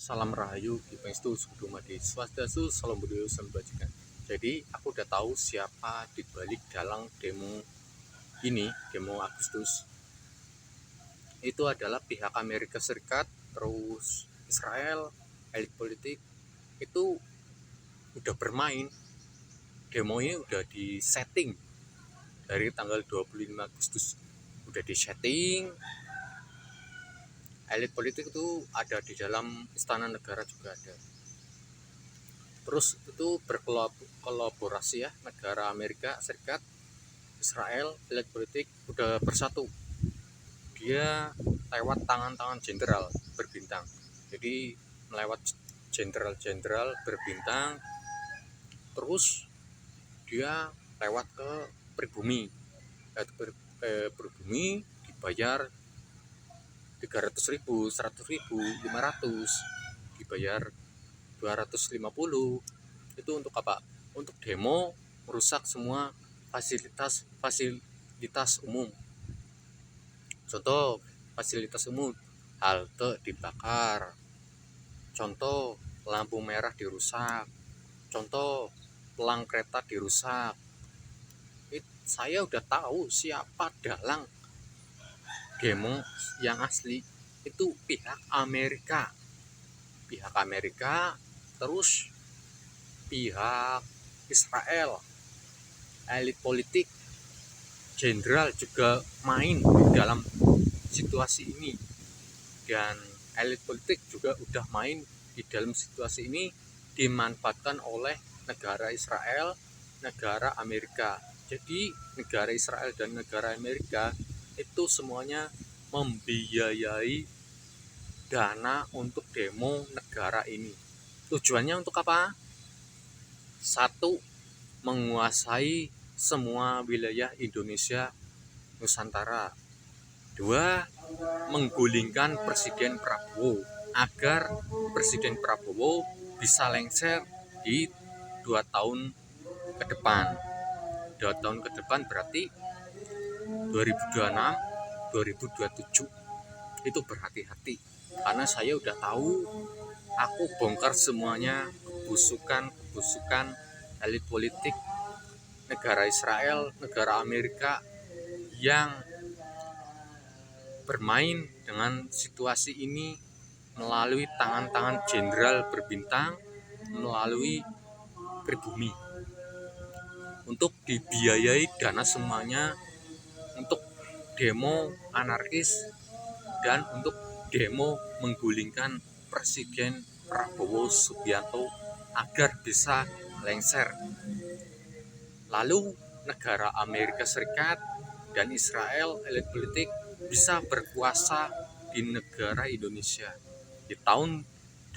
Salam Rahayu, Dipangestu, Sugumadi, Swastiastu, Salam Budaya, Salam Kebajikan. Jadi aku udah tahu siapa dibalik dalang demo ini, demo Agustus. Itu adalah pihak Amerika Serikat, terus Israel, elit politik itu udah bermain. Demo ini udah disetting dari tanggal 25 Agustus. Udah disetting. Elit politik itu ada di dalam istana negara juga ada. Terus itu berkolaborasi ya, negara Amerika Serikat, Israel, elit politik udah bersatu. Dia lewat tangan-tangan jenderal berbintang. Jadi melewat jenderal-jenderal berbintang, terus dia lewat ke pribumi. Pribumi dibayar 300.000, 100.000, 500, dibayar 250. Itu untuk apa? Untuk demo merusak semua fasilitas umum. Contoh fasilitas umum, halte dibakar. Contoh lampu merah dirusak. Contoh pelang kereta dirusak. Saya udah tahu siapa dalang demo yang asli. Itu pihak Amerika. Terus pihak Israel, elit politik, jenderal juga main di dalam situasi ini, dan elit politik juga udah main di dalam situasi ini, dimanfaatkan oleh negara Israel, negara Amerika. Jadi negara Israel dan negara Amerika itu semuanya membiayai dana untuk demo negara ini. Tujuannya untuk apa? Satu, menguasai semua wilayah Indonesia Nusantara. Dua, menggulingkan Presiden Prabowo agar Presiden Prabowo bisa lengser di 2 tahun ke depan. 2 tahun ke depan berarti 2026, 2027. Itu berhati-hati, karena saya udah tahu, aku bongkar semuanya kebusukan elit politik negara Israel, negara Amerika yang bermain dengan situasi ini melalui tangan-tangan jenderal berbintang, melalui pribumi, untuk dibiayai dana semuanya untuk demo anarkis dan untuk demo menggulingkan Presiden Prabowo Subianto agar bisa lengser. Lalu negara Amerika Serikat dan Israel, elit politik, bisa berkuasa di negara Indonesia di tahun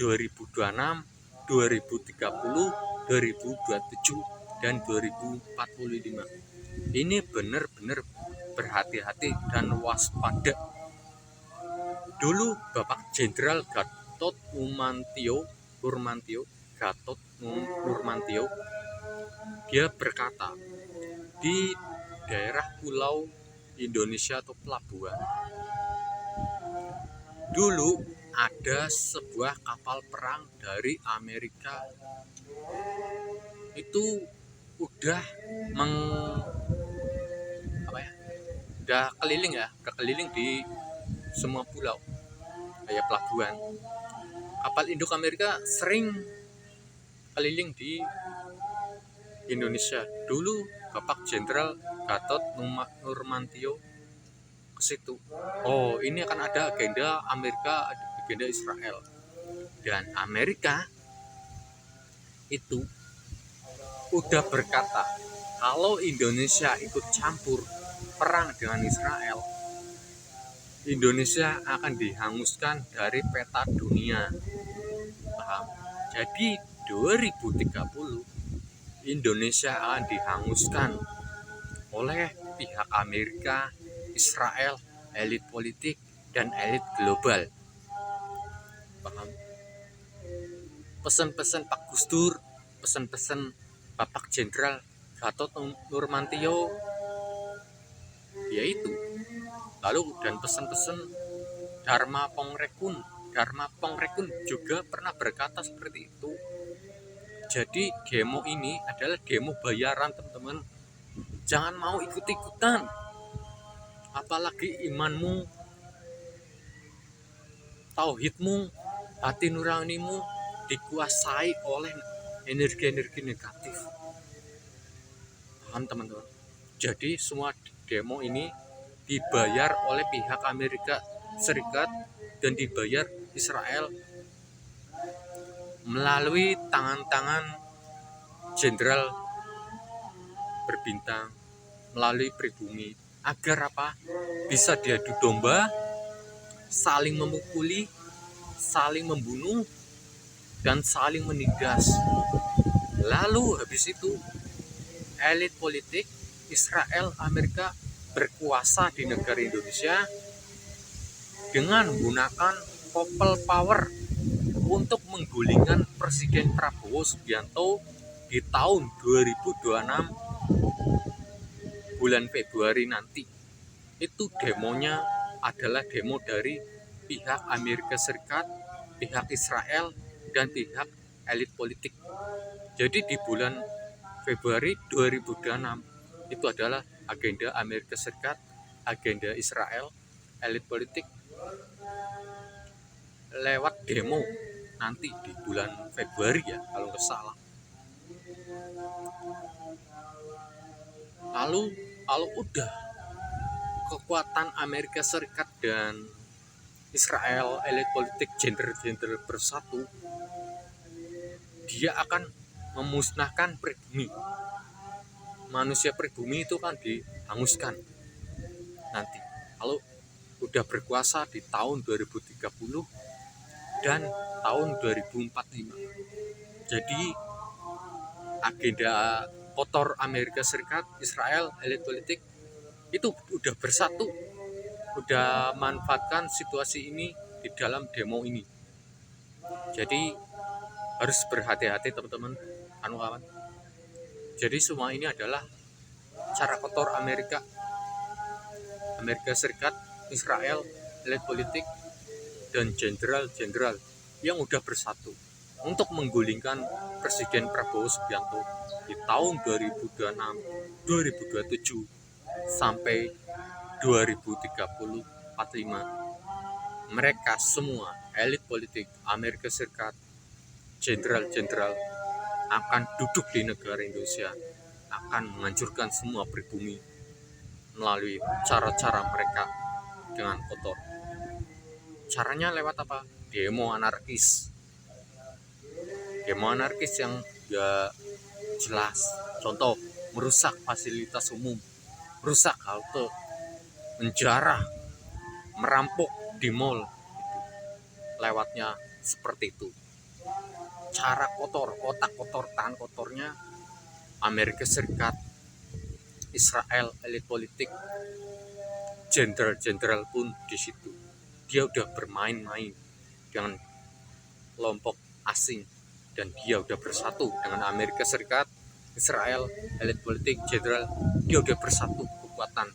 2026, 2030, 2027, dan 2045. Ini benar-benar berhati-hati dan waspada. Dulu Bapak Jenderal Gatot Nurmantio, dia berkata, di daerah pulau Indonesia atau pelabuhan, dulu ada sebuah kapal perang dari Amerika. Itu udah udah keliling di semua pulau kayak pelabuhan. Kapal induk Amerika sering keliling di Indonesia. Dulu Bapak Jenderal Gatot Nurmantio ke situ. Oh, ini akan ada agenda Amerika, agenda Israel. Dan Amerika itu udah berkata, kalau Indonesia ikut campur perang dengan Israel, Indonesia akan dihanguskan dari peta dunia. Paham? Jadi 2030 Indonesia akan dihanguskan oleh pihak Amerika, Israel, elit politik, dan elit global. Paham? Pesan-pesan Pak Gus Dur, pesan-pesan Bapak Jenderal Gatot Nurmantio, yaitu lalu, dan pesan-pesan Dharma Pongrekun Dharma Pongrekun juga pernah berkata seperti itu. Jadi demo ini adalah demo bayaran, teman-teman. Jangan mau ikut-ikutan. Apalagi imanmu, tauhidmu, hati nuranimu dikuasai oleh energi-energi negatif. Paham, teman-teman? Jadi semua demo ini dibayar oleh pihak Amerika Serikat dan dibayar Israel melalui tangan-tangan jenderal berbintang, melalui pribumi, agar apa? Bisa diadu domba, saling memukuli, saling membunuh, dan saling menindas. Lalu habis itu elit politik Israel Amerika berkuasa di negara Indonesia dengan menggunakan people power untuk menggulingkan Presiden Prabowo Subianto di tahun 2026 bulan Februari nanti. Itu demonya adalah demo dari pihak Amerika Serikat, pihak Israel, dan pihak elit politik. Jadi di bulan Februari 2026 itu adalah agenda Amerika Serikat, agenda Israel, elit politik lewat demo nanti di bulan Februari ya kalau nggak salah. Lalu kalau udah kekuatan Amerika Serikat dan Israel, elit politik gender bersatu, dia akan memusnahkan pribumi. Manusia pribumi itu kan dihanguskan nanti kalau udah berkuasa di tahun 2030 dan tahun 2045. Jadi agenda kotor Amerika Serikat, Israel, elit politik itu udah bersatu, udah manfaatkan situasi ini di dalam demo ini. Jadi harus berhati-hati, teman-teman, kawan. Jadi semua ini adalah cara kotor Amerika Serikat, Israel, elit politik, dan jenderal-jenderal yang udah bersatu untuk menggulingkan Presiden Prabowo Subianto di tahun 2026, 2027 sampai 2030, 45. Mereka semua elit politik Amerika Serikat, jenderal-jenderal akan duduk di negara Indonesia, akan menghancurkan semua pribumi melalui cara-cara mereka dengan kotor. Caranya lewat apa? Demo anarkis. Demo anarkis yang gak jelas. Contoh, merusak fasilitas umum, merusak halte, menjarah, merampok di mall. Lewatnya seperti itu. Cara kotor, otak kotor, tangan kotornya Amerika Serikat, Israel, elit politik, jenderal-jenderal pun di situ. Dia udah bermain-main dengan kelompok asing dan dia udah bersatu dengan Amerika Serikat, Israel, elit politik, jenderal. Dia udah bersatu kekuatan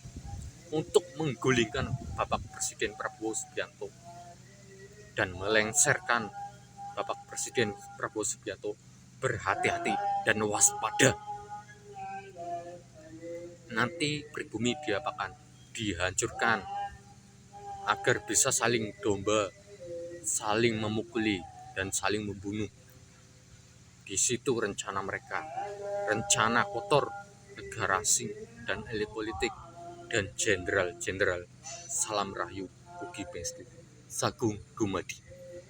untuk menggulingkan Bapak Presiden Prabowo Subianto dan melengsarkan Bapak Presiden Prabowo Subianto. Berhati-hati dan waspada. Nanti pribumi diapakan? Dihancurkan agar bisa saling domba, saling memukuli, dan saling membunuh. Di situ rencana mereka, rencana kotor negara asing dan elit politik dan jenderal-jenderal. Salam Rahayu, Ugi Pangestu, Sagung Dumadi,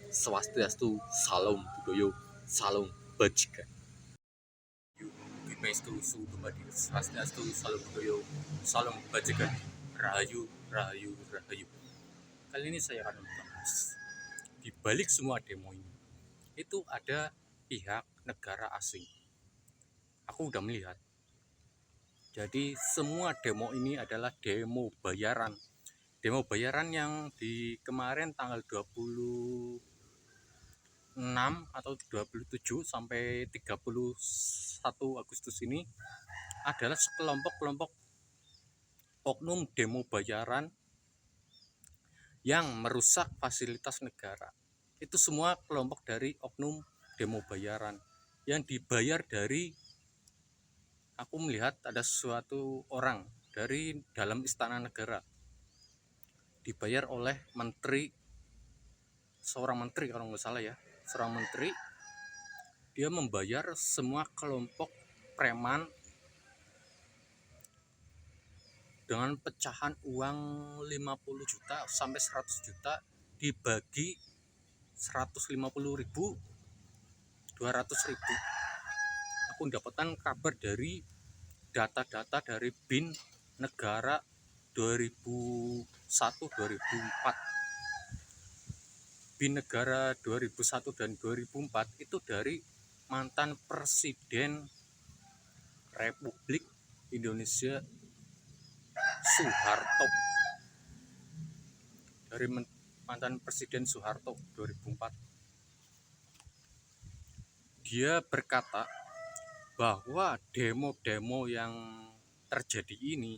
Swastiastu, Salam Budaya, Salam Bajikan. Ugi Pangestu, Suhu Dumadi, Swastiastu, Salam Budaya, Salam Bajikan. Rahayu, Rahayu, Rahayu. Kali ini saya akan membahas di balik semua demo ini itu ada pihak negara asing. Aku udah melihat. Jadi semua demo ini adalah demo bayaran. Demo bayaran yang di kemarin tanggal 26 atau 27 sampai 31 Agustus ini adalah sekelompok-kelompok oknum demo bayaran yang merusak fasilitas negara. Itu semua kelompok dari oknum demo bayaran yang dibayar dari, aku melihat ada suatu orang dari dalam istana negara, dibayar oleh menteri, seorang menteri kalau nggak salah ya, seorang menteri. Dia membayar semua kelompok preman dengan pecahan uang 50 juta sampai 100 juta, dibagi 150.000, 200.000. Aku mendapatkan kabar dari data-data dari BIN negara 2001-2004. BIN negara 2001 dan 2004 itu dari mantan Presiden Republik Indonesia Soeharto. Dari mantan Presiden Soeharto 2004. Dia berkata bahwa demo-demo yang terjadi ini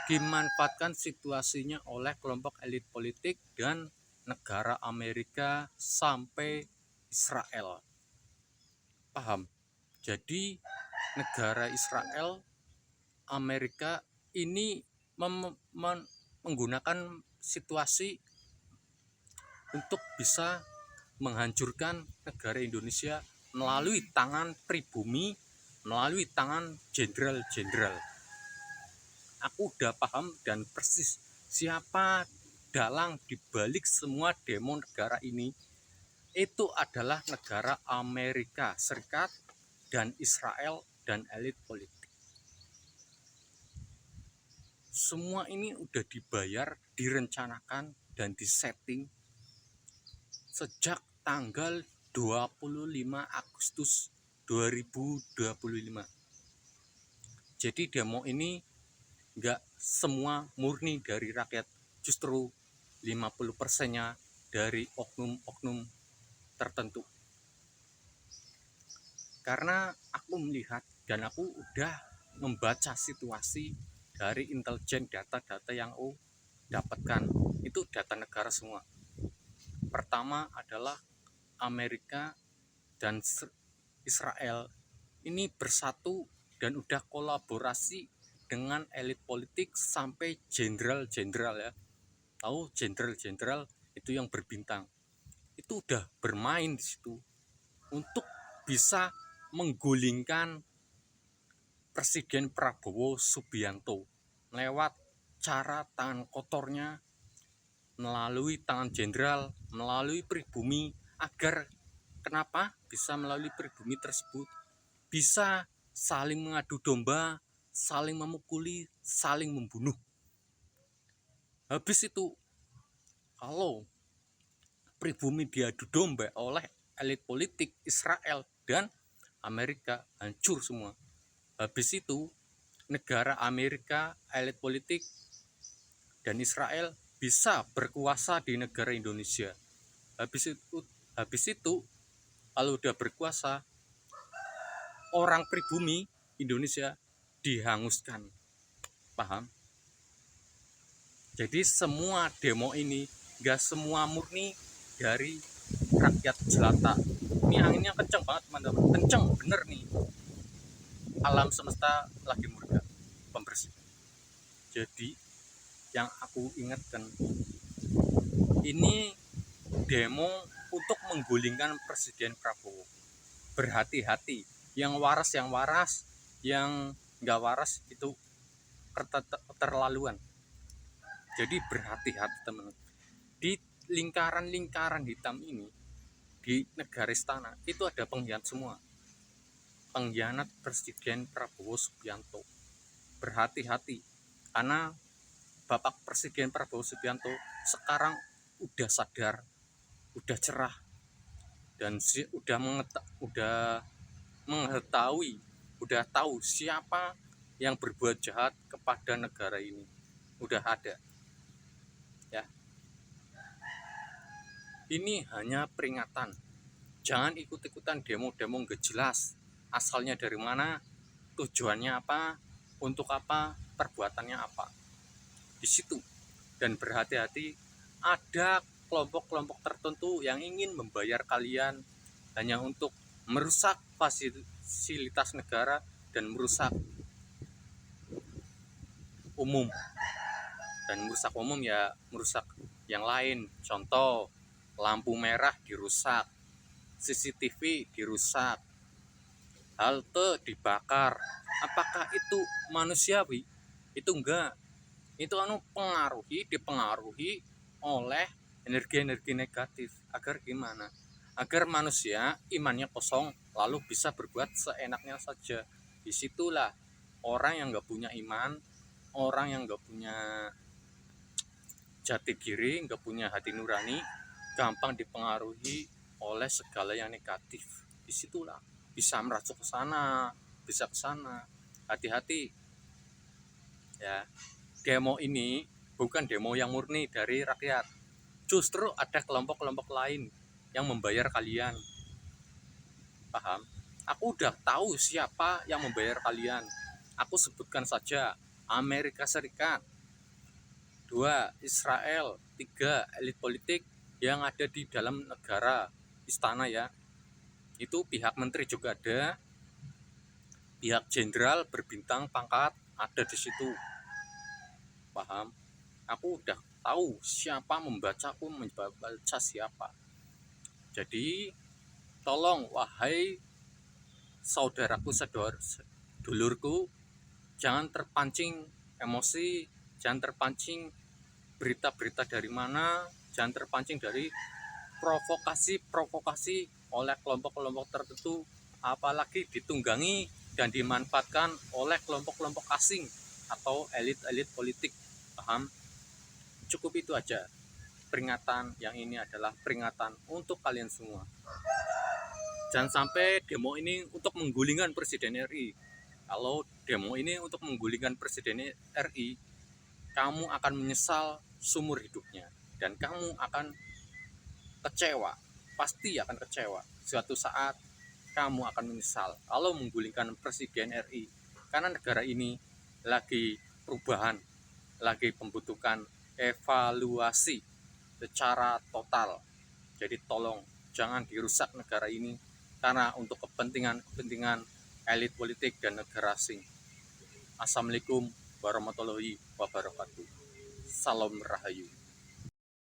dimanfaatkan situasinya oleh kelompok elit politik dan negara Amerika sampai Israel. Paham? Jadi negara Israel, Amerika ini menggunakan situasi untuk bisa menghancurkan negara Indonesia melalui tangan pribumi, melalui tangan jenderal-jenderal. Aku udah paham dan persis siapa dalang dibalik semua demo negara ini. Itu adalah negara Amerika Serikat dan Israel dan elit politik. Semua ini udah dibayar, direncanakan, dan disetting sejak tanggal 25 Agustus 2025. Jadi demo ini nggak semua murni dari rakyat, justru 50%-nya dari oknum-oknum tertentu. Karena aku melihat dan aku udah membaca situasi dari intelijen, data-data yang aku dapatkan. Itu data negara semua. Pertama adalah Amerika dan Israel ini bersatu dan udah kolaborasi dengan elit politik sampai jenderal-jenderal ya. Tahu jenderal-jenderal itu yang berbintang. Itu udah bermain di situ untuk bisa menggulingkan Presiden Prabowo Subianto lewat cara tangan kotornya, melalui tangan jenderal, melalui pribumi. Agar kenapa bisa melalui pribumi tersebut? Bisa saling mengadu domba, saling memukuli, saling membunuh. Habis itu, kalau pribumi diadu domba oleh elit politik Israel dan Amerika, hancur semua. Habis itu, negara Amerika, elit politik, dan Israel bisa berkuasa di negara Indonesia. Habis itu kalau udah berkuasa, orang pribumi Indonesia dihanguskan. Paham? Jadi semua demo ini gak semua murni dari rakyat jelata. Ini anginnya kenceng banget teman-teman, kenceng bener nih. Alam semesta lagi murka, pembersih. Jadi yang aku ingatkan, ini demo untuk menggulingkan Presiden Prabowo. Berhati-hati, yang waras, yang nggak waras itu keterlaluan. Jadi berhati-hati teman-teman. Di lingkaran-lingkaran hitam ini, di negara istana itu ada pengkhianat semua. Pengkhianat Presiden Prabowo Subianto. Berhati-hati, karena Bapak Presiden Prabowo Subianto sekarang udah sadar, udah cerah, dan udah mengetahui, udah tahu siapa yang berbuat jahat kepada negara ini. Udah ada. Ya. Ini hanya peringatan. Jangan ikut-ikutan demo-demo nggak jelas. Asalnya dari mana, tujuannya apa, untuk apa, perbuatannya apa. Di situ. Dan berhati-hati, ada kelompok-kelompok tertentu yang ingin membayar kalian hanya untuk merusak fasilitas negara dan merusak umum. Dan merusak umum ya merusak yang lain. Contoh, lampu merah dirusak, CCTV dirusak, halte dibakar. Apakah itu manusiawi? Itu enggak. Itu dipengaruhi oleh energi-energi negatif. Agar gimana? Agar manusia imannya kosong lalu bisa berbuat seenaknya saja. Disitulah orang yang nggak punya iman, orang yang nggak punya jati diri, nggak punya hati nurani, gampang dipengaruhi oleh segala yang negatif. Disitulah bisa merasuk ke sana, bisa ke sana. Hati-hati ya. Demo ini bukan demo yang murni dari rakyat. Justru ada kelompok-kelompok lain yang membayar kalian. Paham? Aku udah tahu siapa yang membayar kalian. Aku sebutkan saja: Amerika Serikat, 2 Israel, 3 elit politik yang ada di dalam negara istana ya. Itu pihak menteri juga ada, pihak jenderal berbintang pangkat ada di situ. Paham? Aku udah tahu siapa membaca siapa. Jadi tolong wahai saudaraku dulurku, jangan terpancing emosi, jangan terpancing berita-berita dari mana, jangan terpancing dari provokasi oleh kelompok-kelompok tertentu, apalagi ditunggangi dan dimanfaatkan oleh kelompok-kelompok asing atau elit-elit politik. Paham? Cukup itu aja. Peringatan yang ini adalah peringatan untuk kalian semua. Jangan sampai demo ini untuk menggulingkan Presiden RI. Kalau demo ini untuk menggulingkan Presiden RI, kamu akan menyesal seumur hidupnya. Dan kamu akan kecewa. Pasti akan kecewa. Suatu saat kamu akan menyesal kalau menggulingkan Presiden RI. Karena negara ini lagi perubahan, lagi membutuhkan evaluasi secara total. Jadi tolong jangan dirusak negara ini karena untuk kepentingan elit politik dan negara asing. Assalamualaikum warahmatullahi wabarakatuh. Salam Rahayu.